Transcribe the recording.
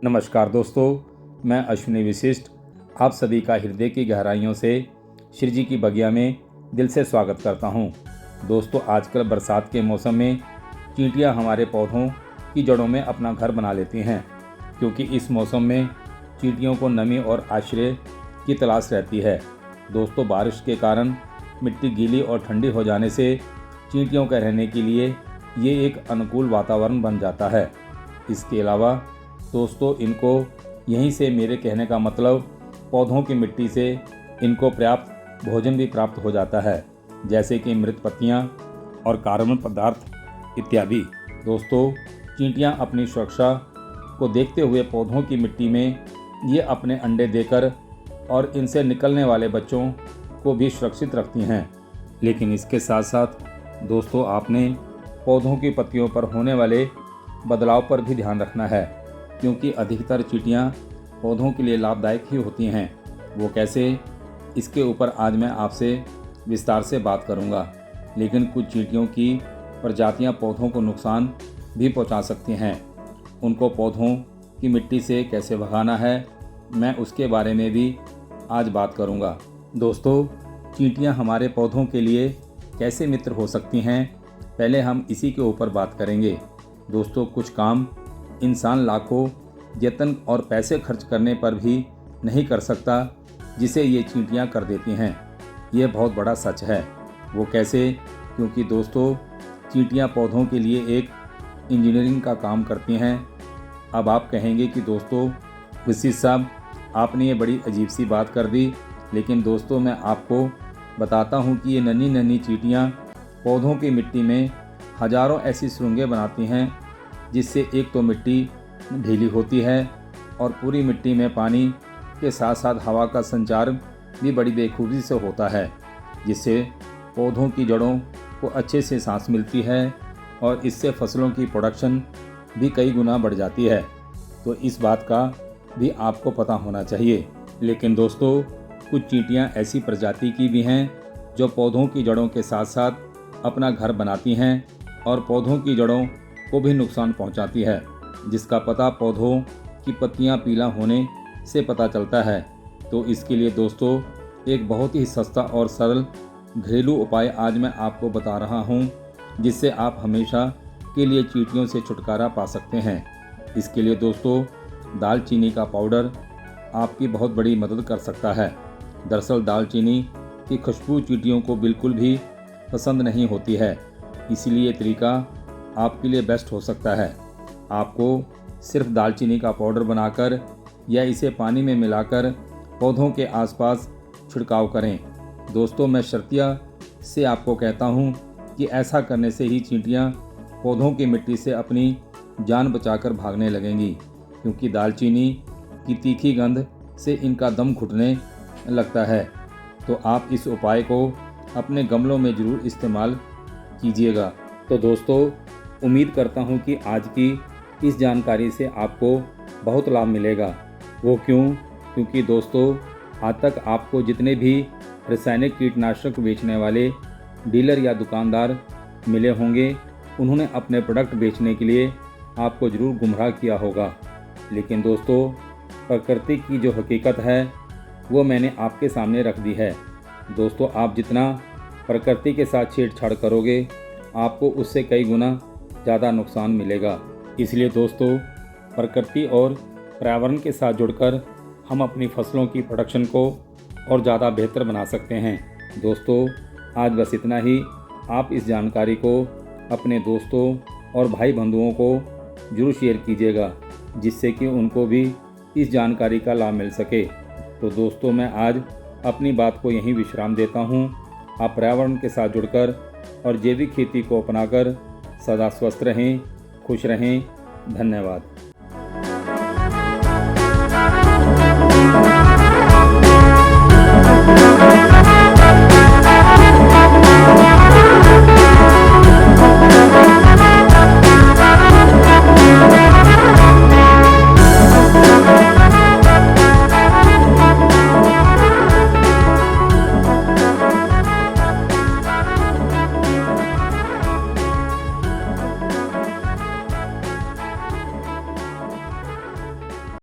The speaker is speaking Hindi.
नमस्कार दोस्तों, मैं अश्विनी विशिष्ट आप सभी का हृदय की गहराइयों से श्री जी की बगिया में दिल से स्वागत करता हूं। दोस्तों, आजकल बरसात के मौसम में चींटियां हमारे पौधों की जड़ों में अपना घर बना लेती हैं, क्योंकि इस मौसम में चींटियों को नमी और आश्रय की तलाश रहती है। दोस्तों, बारिश के कारण मिट्टी गीली और ठंडी हो जाने से चींटियों के रहने के लिए ये एक अनुकूल वातावरण बन जाता है। इसके अलावा दोस्तों, इनको यहीं से मेरे कहने का मतलब पौधों की मिट्टी से इनको पर्याप्त भोजन भी प्राप्त हो जाता है, जैसे कि मृत पत्तियां और कार्बन पदार्थ इत्यादि। दोस्तों, चींटियां अपनी सुरक्षा को देखते हुए पौधों की मिट्टी में ये अपने अंडे देकर और इनसे निकलने वाले बच्चों को भी सुरक्षित रखती हैं। लेकिन इसके साथ साथ दोस्तों, आपने पौधों की पत्तियों पर होने वाले बदलाव पर भी ध्यान रखना है, क्योंकि अधिकतर चींटियां पौधों के लिए लाभदायक ही होती हैं। वो कैसे, इसके ऊपर आज मैं आपसे विस्तार से बात करूंगा। लेकिन कुछ चींटियों की प्रजातियां पौधों को नुकसान भी पहुंचा सकती हैं। उनको पौधों की मिट्टी से कैसे भगाना है, मैं उसके बारे में भी आज बात करूंगा। दोस्तों, चींटियां हमारे पौधों के लिए कैसे मित्र हो सकती हैं, पहले हम इसी के ऊपर बात करेंगे। दोस्तों, कुछ काम इंसान लाखों यत्न और पैसे खर्च करने पर भी नहीं कर सकता, जिसे ये चींटियां कर देती हैं। ये बहुत बड़ा सच है। वो कैसे? क्योंकि दोस्तों, चींटियां पौधों के लिए एक इंजीनियरिंग का काम करती हैं। अब आप कहेंगे कि दोस्तों विशिष्ट साहब, आपने ये बड़ी अजीब सी बात कर दी। लेकिन दोस्तों, मैं आपको बताता हूँ कि ये नन्ही नन्ही चींटियाँ पौधों की मिट्टी में हजारों ऐसी सुरंगें बनाती हैं, जिससे एक तो मिट्टी ढीली होती है और पूरी मिट्टी में पानी के साथ साथ हवा का संचार भी बड़ी बेखूबी से होता है, जिससे पौधों की जड़ों को अच्छे से सांस मिलती है और इससे फसलों की प्रोडक्शन भी कई गुना बढ़ जाती है। तो इस बात का भी आपको पता होना चाहिए। लेकिन दोस्तों, कुछ चींटियां ऐसी प्रजाति की भी हैं जो पौधों की जड़ों के साथ साथ अपना घर बनाती हैं और पौधों की जड़ों को भी नुकसान पहुंचाती है, जिसका पता पौधों की पत्तियां पीला होने से पता चलता है। तो इसके लिए दोस्तों, एक बहुत ही सस्ता और सरल घरेलू उपाय आज मैं आपको बता रहा हूं, जिससे आप हमेशा के लिए चींटियों से छुटकारा पा सकते हैं। इसके लिए दोस्तों, दालचीनी का पाउडर आपकी बहुत बड़ी मदद कर सकता है। दरअसल दालचीनी की खुशबू चींटियों को बिल्कुल भी पसंद नहीं होती है, इसीलिए ये तरीका आपके लिए बेस्ट हो सकता है। आपको सिर्फ दालचीनी का पाउडर बनाकर या इसे पानी में मिलाकर पौधों के आसपास छिड़काव करें। दोस्तों, मैं शर्तिया से आपको कहता हूं कि ऐसा करने से ही चींटियां पौधों की मिट्टी से अपनी जान बचाकर भागने लगेंगी, क्योंकि दालचीनी की तीखी गंध से इनका दम घुटने लगता है। तो आप इस उपाय को अपने गमलों में ज़रूर इस्तेमाल कीजिएगा। तो दोस्तों, उम्मीद करता हूं कि आज की इस जानकारी से आपको बहुत लाभ मिलेगा। वो क्यों? क्योंकि दोस्तों, आज तक आपको जितने भी रासायनिक कीटनाशक बेचने वाले डीलर या दुकानदार मिले होंगे, उन्होंने अपने प्रोडक्ट बेचने के लिए आपको ज़रूर गुमराह किया होगा। लेकिन दोस्तों, प्रकृति की जो हकीकत है वो मैंने आपके सामने रख दी है। दोस्तों, आप जितना प्रकृति के साथ छेड़छाड़ करोगे, आपको उससे कई गुना ज़्यादा नुकसान मिलेगा। इसलिए दोस्तों, प्रकृति और पर्यावरण के साथ जुड़कर हम अपनी फसलों की प्रोडक्शन को और ज़्यादा बेहतर बना सकते हैं। दोस्तों, आज बस इतना ही। आप इस जानकारी को अपने दोस्तों और भाई बंधुओं को जरूर शेयर कीजिएगा, जिससे कि उनको भी इस जानकारी का लाभ मिल सके। तो दोस्तों, मैं आज अपनी बात को यहीं विश्राम देता हूँ। आप पर्यावरण के साथ जुड़कर और जैविक खेती को अपनाकर सदा स्वस्थ रहें, खुश रहें। धन्यवाद।